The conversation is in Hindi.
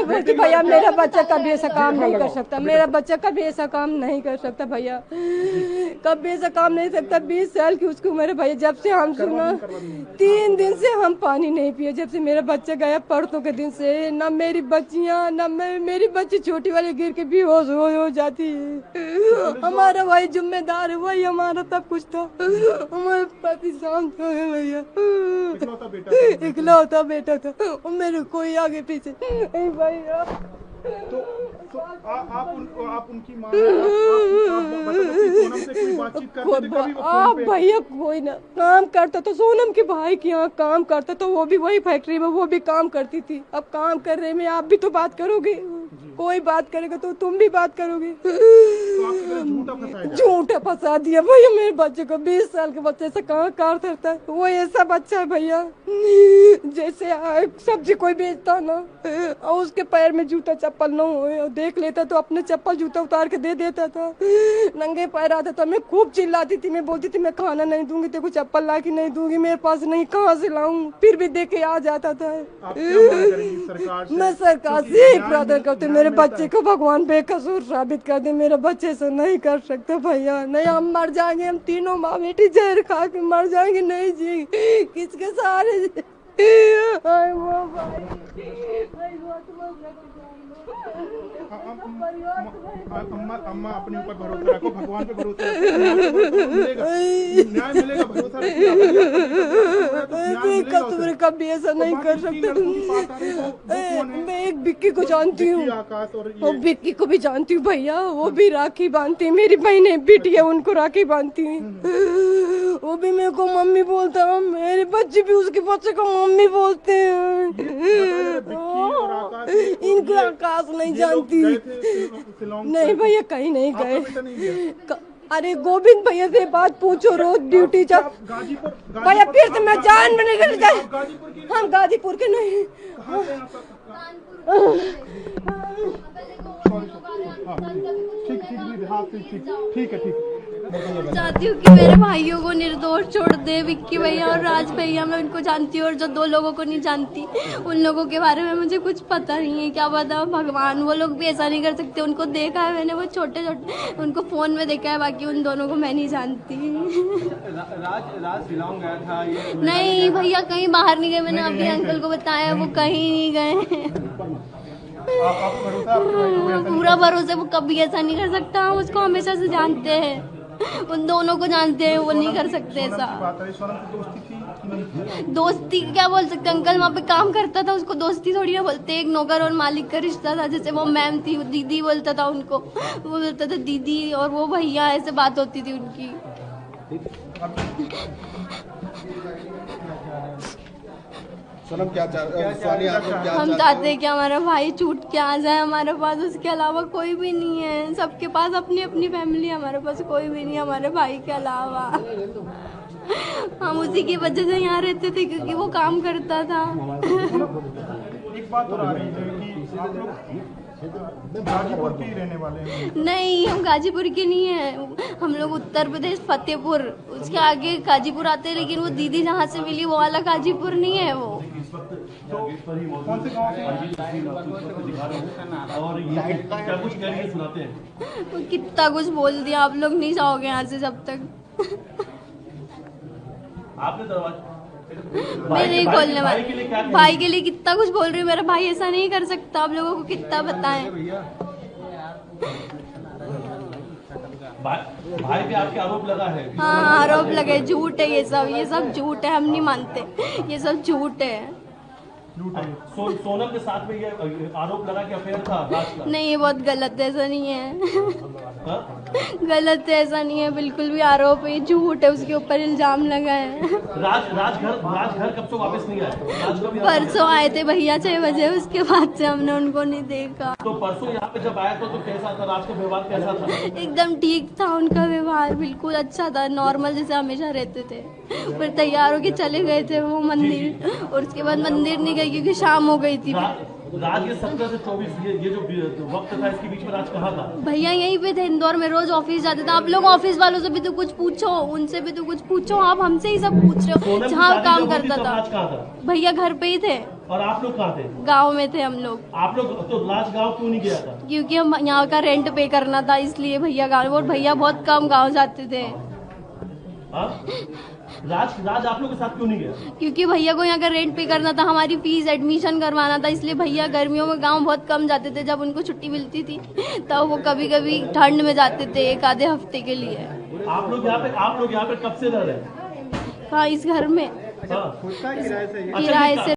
बोलती भैया मेरा बच्चा कभी ऐसा काम नहीं कर सकता, मेरा बच्चा कभी ऐसा काम नहीं कर सकता भैया, कभी ऐसा काम नहीं सकता। 20 साल की उसकी उम्र है भैया। जब से हम सुना 3 दिन से हम पानी नहीं पिए, जब से मेरा बच्चा गया परसों के दिन से। ना मेरी बच्चियां ना मेरी बच्ची छोटी वाली गिर के बेहोश हो जाती है। हमारा वही जिम्मेदार है, वही हमारा सब कुछ था, हमारे पति शांत हो गए भैया। इकलौता बेटा था और मेरे कोई आगे पीछे नहीं भैया। तो आप उनकी माँ सोनम से कोई बातचीत करते थे कभी? आप भैया कोई ना काम करता तो सोनम के भाई के यहाँ काम करता तो वो भी वही फैक्ट्री में वो भी काम करती थी। अब काम कर रहे में आप भी तो बात करोगे, कोई बात करेगा तो तुम भी बात करोगे। झूठा फंसा दिया भैया मेरे बच्चे को। 20 साल के बच्चे से कहाँ कार करता है, वो ऐसा बच्चा है भैया जैसे सब्जी कोई बेचता ना और उसके पैर में जूता चप्पल न हो, देख लेता तो अपने चप्पल जूता उतार के दे देता था। नंगे पैर आता था, मैं खूब चिल्लाती थी, मैं बोलती थी मैं खाना नहीं दूंगी, तेरे को चप्पल ला के नहीं दूंगी, मेरे पास नहीं, कहाँ से लाऊं, फिर भी दे के आ जाता था। मैं सरकार से एक प्रार्थना करती हूँ मेरे बच्चे को भगवान बेकसूर साबित कर दे। मेरे बच्चे से नहीं कर सकते भैया, नहीं हम मर जाएंगे, हम तीनों माँ बेटी जहर खा के मर जाएंगे, नहीं जी किसके सहारे। अम्मा अपने ऊपर भरोसा रखो, भगवान पे भरोसा रखो, न्याय मिलेगा, भरोसा रखो। कभी ऐसा नहीं कर सकते। मैं एक बिक्की को जानती हूँ, वो बिक्की को भी जानती हूँ भैया, वो भी राखी बांधती है, मेरी बहने बेटी है उनको राखी बांधती है, वो भी मेरे को मम्मी बोलता है, मेरे बच्चे भी उसके बच्चे को मम्मी बोलते हैं। इनको आकाश नहीं जानती। नहीं भैया कहीं नहीं गए। अरे गोविंद भैया से बात पूछो, रोज ड्यूटी जब भैया फिर से मैं जान में निकल गए। हम गाजीपुर के नहीं, ठीक है। चाहती हूँ कि मेरे भाइयों को निर्दोष छोड़ दे, विक्की भैया और राज भैया, मैं उनको जानती हूँ और जो 2 लोगों को नहीं जानती उन लोगों के बारे में मुझे कुछ पता नहीं है। क्या पता भगवान, वो लोग भी ऐसा नहीं कर सकते। उनको देखा है मैंने, वो छोटे उनको फोन में देखा है, बाकी उन दोनों को मैं नहीं जानती। राज शिलांग गया था ये? नहीं भैया कहीं बाहर नहीं गए, मैंने अभी अंकल को बताया वो कहीं नहीं गए। पूरा भरोसा, वो कभी ऐसा नहीं कर सकता, हम उसको हमेशा से जानते हैं, उन दोनों को जानते हैं, वो नहीं कर सकते ऐसा। दोस्ती क्या बोल सकते, अंकल वहाँ पे काम करता था, उसको दोस्ती थोड़ी ना बोलते। एक नौकर और मालिक का रिश्ता था, जैसे वो मैम थी, दीदी बोलता था उनको, वो बोलता था दीदी और वो भैया, ऐसे बात होती थी उनकी। सोनम क्या हम चाहते हैं कि हमारा भाई छूट के आ जाए हमारे पास, उसके अलावा कोई भी नहीं है। सबके पास अपनी अपनी फैमिली, हमारे पास कोई भी नहीं है हमारे भाई के अलावा। हम उसी की वजह से यहाँ रहते थे क्योंकि वो काम करता था। एक बात और आ रही है कि आप लोग गाजीपुर के ही रहने वाले हैं? नहीं, हम गाजीपुर के नहीं हैं, हम लोग उत्तर प्रदेश फतेहपुर, उसके आगे गाजीपुर आते हैं, लेकिन वो दीदी जहाँ से मिली वो वाला गाजीपुर नहीं है। वो तो कौन से गाँव से? कितना कुछ बोल दिया, आप लोग नहीं जाओगे यहाँ से जब तक। आपने दरवाजा मैं नहीं खोलने वाली। भाई के लिए कितना कुछ बोल रही हूँ, मेरा भाई ऐसा नहीं कर सकता, आप लोगों को कितना बताएं। भाई पे आपके आरोप लगा है? हाँ आरोप लगे, झूठ है ये सब झूठ है, हम नहीं मानते, ये सब झूठ है। सोनम के साथ में ये आरोप लगा कि अफेयर था राज का? नहीं, ये बहुत गलत है, ऐसा नहीं है। गलत है, ऐसा नहीं है, बिल्कुल भी आरोप है, झूठ है, उसके ऊपर इल्जाम लगा है। राज घर कब से वापस नहीं आए? परसों आए थे भैया 6 बजे, उसके बाद से हमने उनको नहीं देखा। तो परसों यहाँ पे जब आया तो कैसा था, राज का व्यवहार कैसा था? एकदम ठीक था उनका व्यवहार, बिल्कुल अच्छा था, नॉर्मल जैसे हमेशा रहते थे। फिर तैयार होके चले गए थे वो मंदिर, और उसके बाद मंदिर नहीं गए क्योंकि शाम हो गई थी। राज ये 17 से 24 ये जो वक्त था, इसके बीच में राज कहाँ था? भैया यहीं पे थे, इंदौर में, रोज ऑफिस जाते थे। आप लोग ऑफिस वालों से भी तो कुछ पूछो, उनसे भी तो कुछ पूछो, आप हमसे ही सब पूछ रहे हो। जहाँ काम करता था भैया घर पे ही थे। और आप लोग कहाँ थे? गांव में थे हम लोग, आप लोग तो लास्ट गांव क्यों नहीं गया था? क्योंकि हम यहाँ का रेंट पे करना था, इसलिए भैया गाँव, और भैया बहुत कम गाँव जाते थे। हाँ? राज आप लोग के साथ क्यों नहीं गया? क्योंकि भैया को यहाँ का रेंट पे करना था, हमारी फीस एडमिशन करवाना था, इसलिए भैया गर्मियों में गांव बहुत कम जाते थे। जब उनको छुट्टी मिलती थी तब वो कभी कभी ठंड में जाते थे, एक आधे हफ्ते के लिए। आप लोग यहाँ पे कब से रह रहे हैं? हाँ, इस घर में हाँ। किराए से